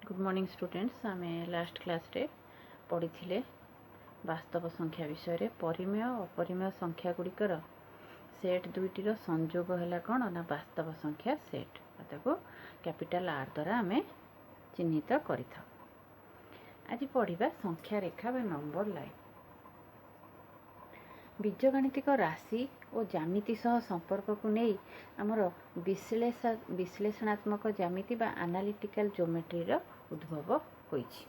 Good morning students. आम last class रे पढ़ी थे वास्तव संख्या विषय रे परिमेय अपरिमेय संख्या गुड़िकर सेट दुईटर संजोग है कौन ना वास्तव संख्या सेट ताको कैपिटल आर द्वारा आम चिन्हित कर। आज पढ़ा संख्या रेखा बा नंबर लाइन। बीजगणितिक राशि और ज्यामिति सह संपर्क को नहीं आमर विश्लेषणात्मक ज्यामिति बा एनालिटिकल ज्योमेट्री रो उद्भव होइछि।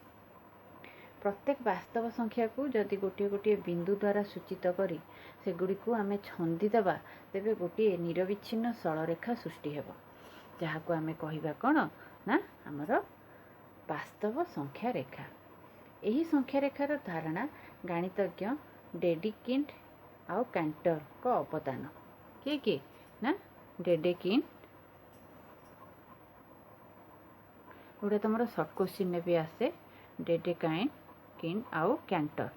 प्रत्येक वास्तव संख्या को जदि गोटे गोटे बिंदु द्वारा सूचित करी सेगुड़ी को आम छंदी देबा तेबे गोटे निरविच्छिन्न सरलरेखा सृष्टि हेबो, जहाँ को आम कहिबा कौन ना आमर वास्तव संख्या रेखा। यही संख्या रेखार धारणा गणितज्ञ डेडिकिंड आउ कैंटर को अवदान किए ना डेडेकिंड गोटे तुम सर्ट क्वेश्चन में भी आसे डेडेकिंड आउ कैंटर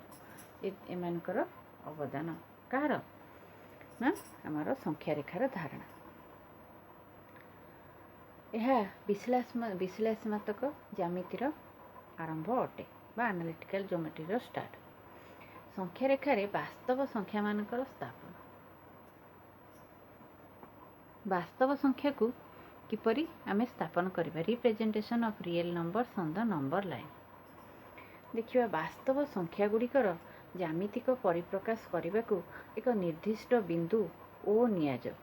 एमानकर अवदान कहार ना आमर संख्या रेखार धारणा। यह विश्लेषणात्मक ज्यामितिर आरंभ अटे बा एनालिटिकल ज्योमेट्री स्टार्ट। संख्या रेखार वास्तव संख्या मानकर स्थापन। वास्तव संख्या को किपरि आमे स्थापन करिबा representation of real numbers on the number line. देखिबा वास्तव संख्या गुड़िकर ज्यामितिक परिप्रकाश करने को एक निर्दिष्ट बिंदु ओ निया जाओ।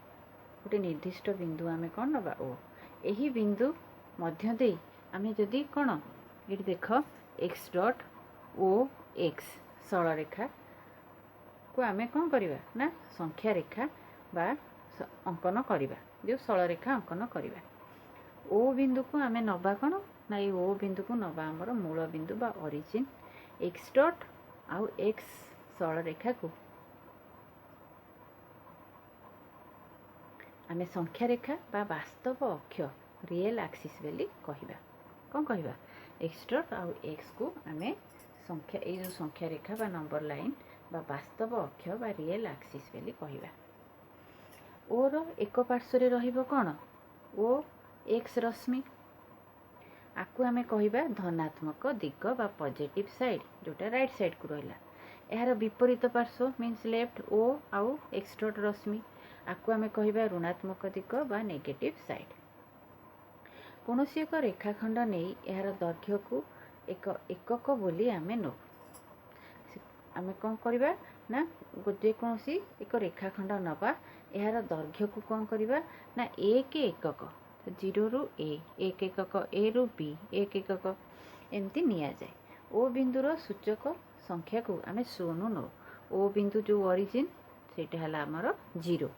गोटे निर्दिष्ट बिंदु आमे कौन नबा ओ। यही बिंदु मध्य दे आमे जदि कौन ये देख एक्स डॉट ओ एक्स सरल रेखा को आमे कौन करिबा ना संख्या रेखा बा अंकन करिबा, जो सरल रेखा अंकन करिबा। ओ बिंदु को आमे नबा कौन ना ये ओ बिंदु को नबा आमर मूल बिंदु बा ओरिजिन एक्स डॉट आउ एक्स सरल रेखा को आमे संख्या रेखा बा वास्तव अक्ष रियल एक्सिस बेली कहिबा। कौन कहिबा एक्स डॉट आउ एक्स को आमे संख्या ये जो संख्या रेखा बा नंबर लाइन बा वास्तव अक्ष बा रियल एक्सिस बेली कहिबा। ओर एक पार्श्व रे रहिबो कौन ओ एक्स रश्मि आकु आमे कहिबा धनात्मक दिग बा पॉजिटिव साइड जोटा राइट साइड को रहिला। यार विपरीत पार्श्व मीन्स लेफ्ट ओ आउ एक्स डॉट रश्मि आकु आमे कहिबा ऋणात्मक दिग बा नेगेटिव साइड। कोनोसी एक रेखाखंड नहीं यार दैर्घ्य को एक एकक बोली आमे नो आमे कौन करिबा ना जेकोसी एक रेखाखंड नबा यार दैर्घ्य को कौन करिबा ना एक एकक जीरो रु एक एकक ए रु बी एक एकक एमती निया जाए। ओ बिंदुर सूचक संख्या को आमे शून्य नो। ओ बिंदु जो ओरिजिन सेटा हला आमर जीरो।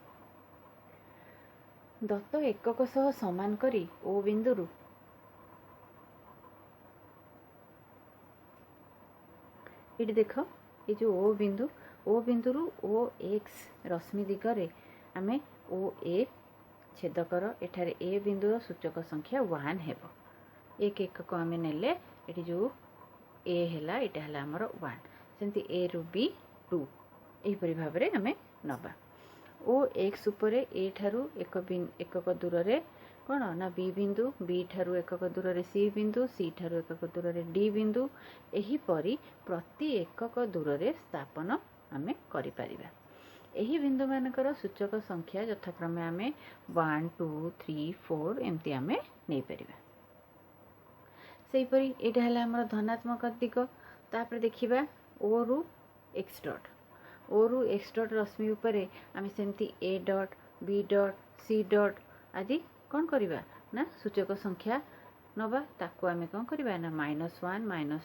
दत्त एकक सह समान करी ओ बिंदुरु ये देख ये जो ओ बिंदुरु ओ एक्स रश्मि दिगरे आमे ओ ए छेदकर एठारे ए बिंदुर सूचक संख्या 1 हेबो। एक एकक आमे नेले एठी जो ए हैला एटा हैला हमर 1 सेंती ए रु बी 2 एही परि भाव रे आमे नबा। ओ एक्स उपरे ए ठारू एकक दूर रे कोन ना बी बिंदु बी ठारू एकक दूर रे सी बिंदु सी ठारू एकक दूर रे डी बिंदु एही परि प्रति एकक दूर रे स्थापन आमे करि परिबा। यही बिंदु मानकर सूचक संख्या यथाक्रमे आमे 1 2 3 4 एमती आमे नै परिबा। सेहीपरि एटा हैला हमर धनात्मक दिग। तापर देखिबा ओ रु एक्स डॉट ओ रु एक्स डॉट रश्मि उपरे आमे सेमती A dot B dot C dot आदि कौन करिबा ना सूचक संख्या नबा ताको आमे कौन करिबा ना -1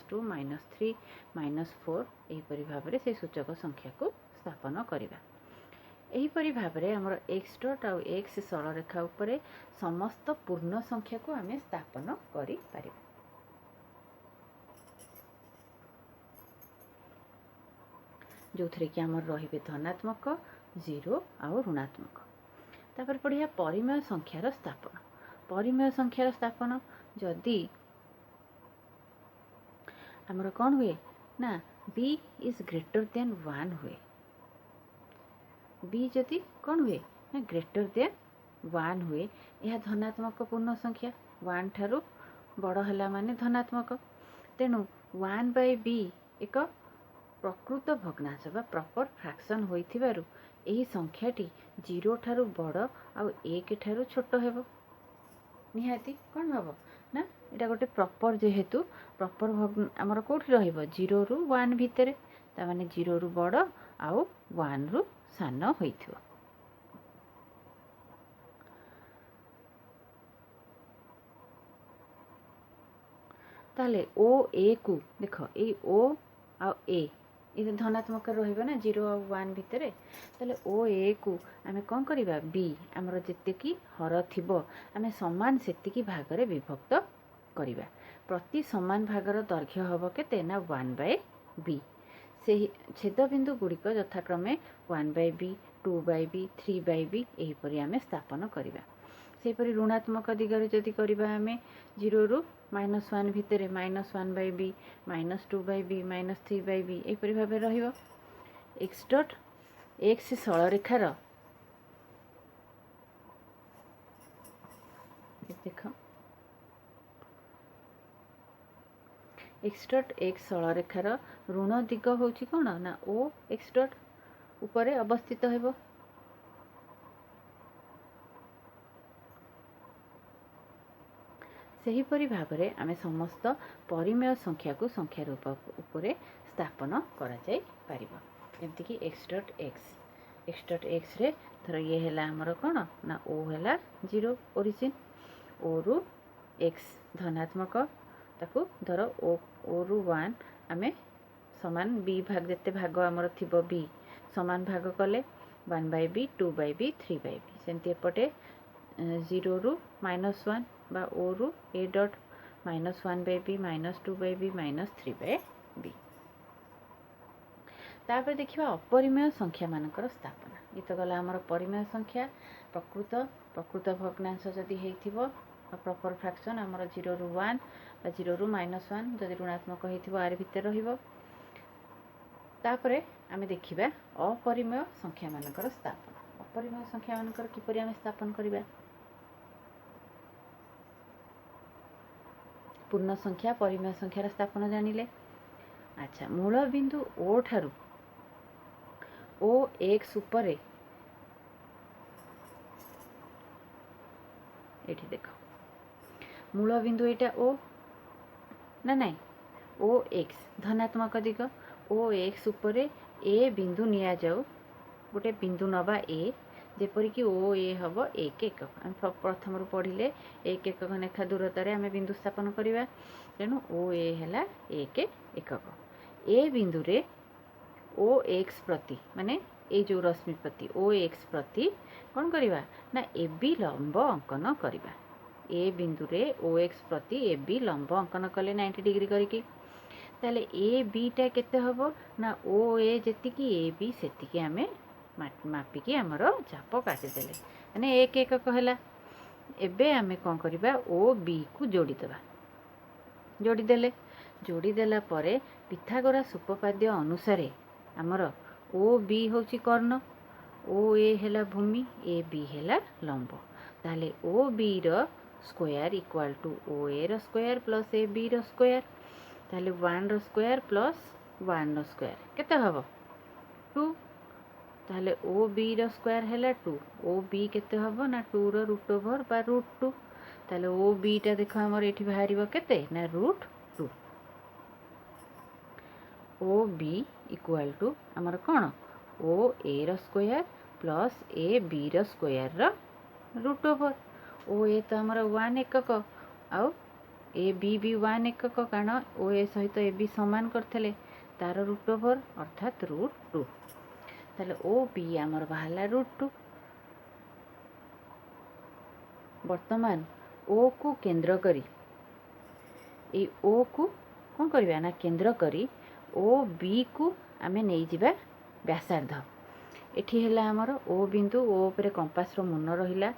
-2 -3 -4 एही परि भाव रे से सूचक संख्या को स्थापन करिबा। एही परि भाव रे हमर एक्स डॉट आउ एक्स सरल रेखा उपरे समस्त पूर्ण संख्या को आमे स्थापन करि परिबा। जो थे कि आमर रही धनात्मक जीरो आउ ऋणात्मक। तापर पढ़िया परिमेय संख्यार स्थापन। परिमेय संख्यार स्थापन जदि आमर कौन हुए ना b इज ग्रेटर देन 1 हुए। b जदि कौन हुए ना ग्रेटर देन 1 हुए यह धनात्मक पूर्ण संख्या 1 ठारू बड़ है माने धनात्मक। तेणु 1/b एक प्रकृत भग्नांश बा प्रॉपर फ्रैक्शन होइथिबारु एही संख्याटी 0 ठारू बड़ आउ 1 ठारू छोट हेबो। निहाती कौन हम ना यहाँ गोटे प्रॉपर जेहेतु प्रॉपर आमर कौटी रहिबो 0 रु 1 भितर ता माने 0 रु बड़ आउ 1 रु सान होइथिबो। ताले ओ ए को देख ए ओ आ ए ये धनात्मक रहिबो ना 0 आ 1 भितर ताले ओ ए को आमे कौन करिबा बी आमर जेतिकी हर थिबो आमे समान सेतिकी भागरे विभक्त करिबा। प्रति समान भागर दैर्घ्य हबो केते ना 1/b। से छेदबिंदु गुड़िक यथाक्रमे 1/b 2/b 3/b एहीपरि आमे स्थापन करिबा। सेहीपरि ऋणात्मक दिगरे जदि करिबा आमे 0 रु -1 भितर -1/b -2/b -3/b एहीपरि भाबे रहिबो। x डॉट x सरलरेखार देख x डॉट x सरलरेखार ऋण दिग होची कोन ना o x डॉट उपरे अवस्थित हेबो। सेहीपरि भाबरे आमे समस्त परिमेय संख्या को संख्या रूप उपरे स्थापन करा जाय परिबो। जेमति कि x डॉट x रे थर ये हैला हमर कोन ना o हैला 0 ओरिजिन o रु x धनात्मक ताकू धर o रु 1 आमे समान b भाग जते भाग हमर थिबो b समान भाग कले 1/b 2/b 3/b सेमति एपटे 0 रु -1 बा o रु a dot -1/b -2/b -3/b। तापर देखिबा अपरिमेय संख्या मानकर स्थापना। ये तो गला हमर परिमेय संख्या प्रकृत भग्नांश जदि हेइथिबो प्रॉपर फ्रैक्शन हमर 0 रु 1 बा 0 रु -1 जदि ऋणात्मक हेइथिबो आर भितर रहिबो। तापरे आमे देखिबा अपरिमेय संख्या मानकर स्थापना। अपरिमेय संख्या मानकर किपरि आमे स्थापन करिबा। पूर्ण संख्या परिमेय संख्यार स्थापन जानिले। अच्छा मूल बिंदु ओ ठारू ओ एक्स उपरे एठी देखो मूल बिंदु एटा ओ ना नहीं ओ एक्स धनात्मक दिग ओ एक्स उपरे ए बिंदु निया जाऊ गोटे बिंदु नबा ए जेपरिक ओ ए हम 1 एकक आम प्रथम पढ़िले 1 एकक लेखा दूरतार आम बिंदु स्थापन करवा। तेणु ओ ए है 1 एकक ए बिंदु रे ओ एक्स प्रति माने ए जो रश्मि प्रति ओ एक्स प्रति कौन करवा ना ए बी लंब अंकन करवा। ए बिंदु रे ओ एक्स प्रति ए बी लंब अंकन कले 90 डिग्री करके ताले ए बीटा केते हबो ना ओ ए जेतिकी ए बी सेतिकी आमे मापिकी आमर चाप काटिदेले माने 1 एकक है। एबे आमे कौन करवा ओ बी को जोड़ीदेला परे पिथागोरास उपपाद्य अनुसार आमर ओ बी होची कर्ण ओ ए है भूमि ए बी है लंब ताले ओ बी रो square equal to O A रो स्क्वायर प्लस ए बी रो स्क्वायर ताले 1 रो स्क्वायर प्लस 1 रो स्क्वायर केते हबो 2 ताले ओ बी रो स्क्वायर है 2 ओ बी केते हबो ना 2 रो रूट ओवर बा रूट 2 ताले ओ बी टा देखो हमर एठी बाहरिबो केते ना root 2 O B equal to हमर कोन ओ ए रो स्क्वायर प्लस ए बी रो स्क्वायर रो रूट ओवर ओ ए तो हमर 1 एकक आउ ए बी भी 1 एकक कारण ओ ए सहित ए बी समान करथले तार रूट ओवर अर्थात रूट 2 ताले ओ बी आमर बाहला रूट 2। वर्तमान ओ को केंद्र करी ए ओ को कौन करवा ना केंद्र करी ओ बी को आमे नहीं जिबा व्यासार्ध एठी हैला हमर ओ बिंदु ओ उपरे कंपास रो मुन रहिला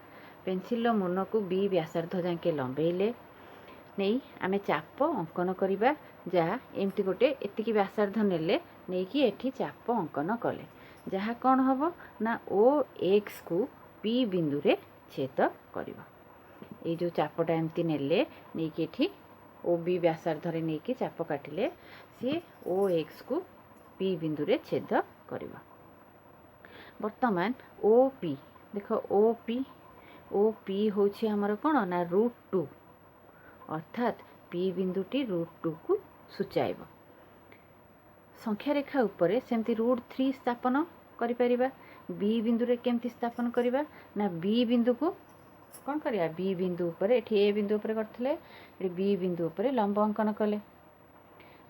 पेंसिल रो मुन को बी व्यासार्ध जाके लंबेइले नहीं आमे चाप अंकन करिबा जहा एमती गोटे एतिकी व्यासार्ध नेले नहीं कि एठी चाप अंकन कले जहा कौन हबो ना ओ एक्स को बी बिंदु रे छेद करिवो। ए जो चापटा एमती नेले नहीं कि एठी ओ बी व्यासार्धरे नहीं कि चाप काटिले सी ओ एक्स को पी बिंदु रे छेद करिवो। वर्तमान ओ पी देख ओ पी होछि हमर कोन ना √2 अर्थात पी बिंदुटी √2 को सूचाइबो। संख्या रेखा उपरे सेमती √3 स्थापन करि परिबा। बी बिंदु रे केमती स्थापन करिबा ना बी बिंदु को कौन करिया बी बिंदु उपरे एठी ए बिंदु उपरे करथिले एठी बी बिंदु उपरे लंब अंकन कले।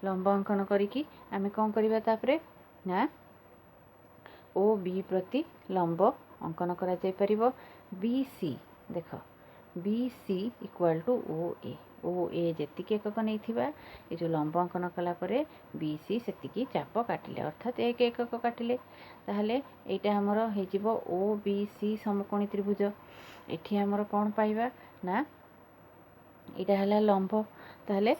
लंब अंकन करिकी आमे कौन करिबा तापरे ना ओ बी प्रति लंब अंकन करा जाय परिबो। बी सी देख B C equal to O A जेतिके एकक नहीं थिबा ए जो लंब अंकन कला परे बी सी सेतिकी चाप काटिले अर्थात एक एकक काटिले ताहले एटा हमर हे जिवो ओ बी सी समकोणी त्रिभुज। एठी हमर कोन पाइबा ना एटा हला लंब ताहले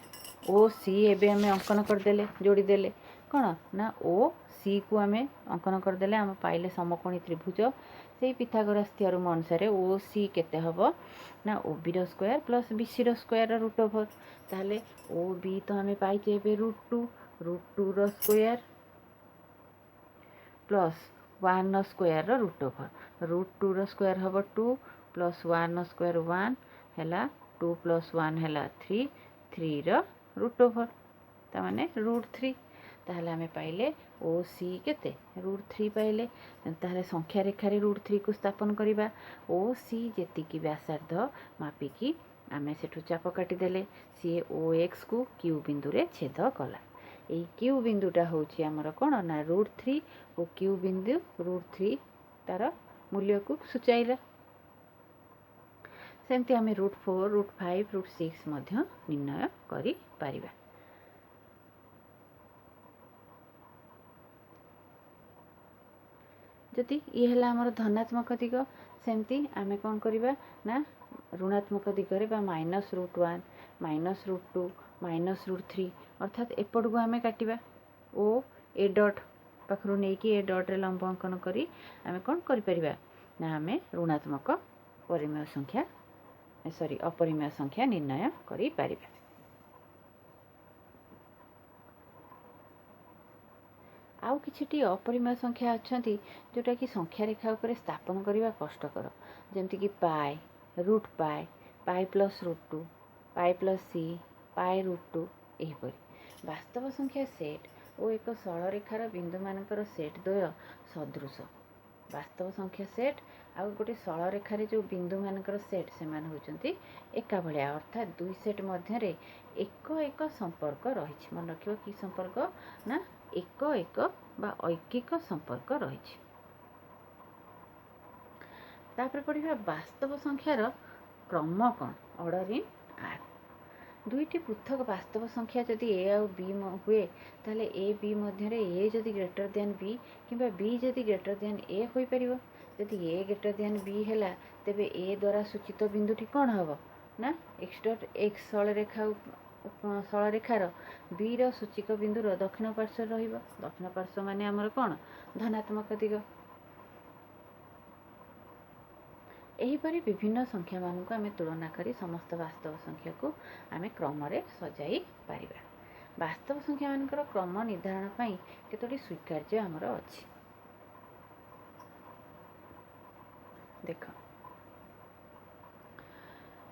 ओ सी एबे हमें अंकन कर देले जोड़ी देले कोन ना ओ सी को हमें अंकन कर देले हम पाइले समकोणी त्रिभुज। से पिथागोरस थ्योरम अनुसार ओ सी केते हबो ना ओ बी रो स्क्वायर प्लस बी सी रो स्क्वायर रो रूट ओवर ताहले ओ बी तो हमें पाइचे एबे √2 रो स्क्वायर प्लस 1 रो स्क्वायर रो रूट ओवर √2 रो स्क्वायर हबो 2 प्लस 1 रो स्क्वायर 1 हैला 2 प्लस 1 हैला 3 रो रूट ओवर ता माने √3 ताहले हमें पाइले ओ सी केते √3 पाइले ताहले संख्या रेखा रे √3 को स्थापन करिबा। ओ सी जेति की व्यासार्ध मापिकी आमे सेठु चाप काटी देले सी ओ एक्स को क्यू बिंदु रे छेद कला। एई क्यू बिंदुटा होछि हमर कोन ना √3 ओ क्यू बिंदु √3 तार मूल्य को सूचाइला। सेमती आमे √4 √5 √6 मध्य निर्णय करि पारिबा। जदि ये है आमर धनात्मक दिग सेमती आमे कौन करिबा ना ऋणात्मक दिगरे बा -√1 -√2 -√3 अर्थात एपट को आमे काटिबा ओ ए डॉट पाखरु नहीं कि ए डॉट रे लंब अंकन करी आमे कौन करि परिबा ना आमे ऋणात्मक परिमेय संख्या अपरिमेय संख्या निर्णय करि परिबा। आउ किछिटी अपरिमेय संख्या अच्छी जोटा कि संख्या रेखा उपरे स्थापन करने कष्टकर जमती कि पाए √पाए पाए प्लस √2 पाए प्लस सी पाए √2 यहीपरि वास्तव संख्या सेट और एक सरल रेखार बिंदु मानकर सेट द्वय सदृश वास्तव संख्या सेट आउ गोटे सरल रेखार जो बिंदु मानकर सेट से होती एका भाया अर्थात दुई सेट मध्य एक संपर्क रही मन रख कि संपर्क ना एक बा ऐकिक संपर्क रही। तापर पढ़िबा वास्तव संख्यार क्रम कौन ऑर्डर इन आर दुईटी पृथक वास्तव संख्या जदि ए आउ बी हुए ताले ए बी मध्य ए जदि ग्रेटर देन बी किंबा बी जदि ग्रेटर देन ए होई परिबो जदि ए ग्रेटर देन बी हैला तेबे ए द्वारा सूचित बिंदुटी कौन हबो ना एक्स डॉट एक्स सरल रेखार बी रो सूचिक बिंदुर दक्षिण पार्श्व रहिबो दक्षिण पार्श्व माने हमर कौन धनात्मक दिग। एहीपरि विभिन्न संख्या मानक आमे तुलना करी समस्त वास्तव संख्या को आमे क्रम रे सजाई पारिबा। वास्तव संख्या मानकर क्रम निर्धारण पई केतोटी स्वीकार्य हमर अछि देख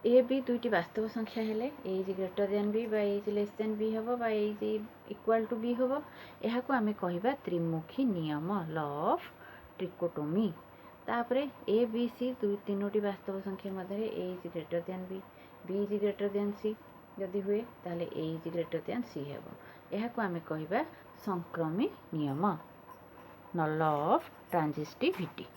ए बी दुईटी वास्तव संख्या हेले ए इज ग्रेटर देन बी बा ए इज लेस देन बी हबो बा ए इज इक्वल टू बी हबो एहा को आमे कहिबा त्रिमुखी नियम लॉ ऑफ ट्रिकोटोमी। तापरे ए बी सी दुई तीनोटी वास्तव संख्या मध्य A is greater than B is greater than C जदि हुए ताले A is greater than C हेबो एहा को आमे कहिबा संक्रमी नियम लॉ ऑफ ट्रांजिटिविटी।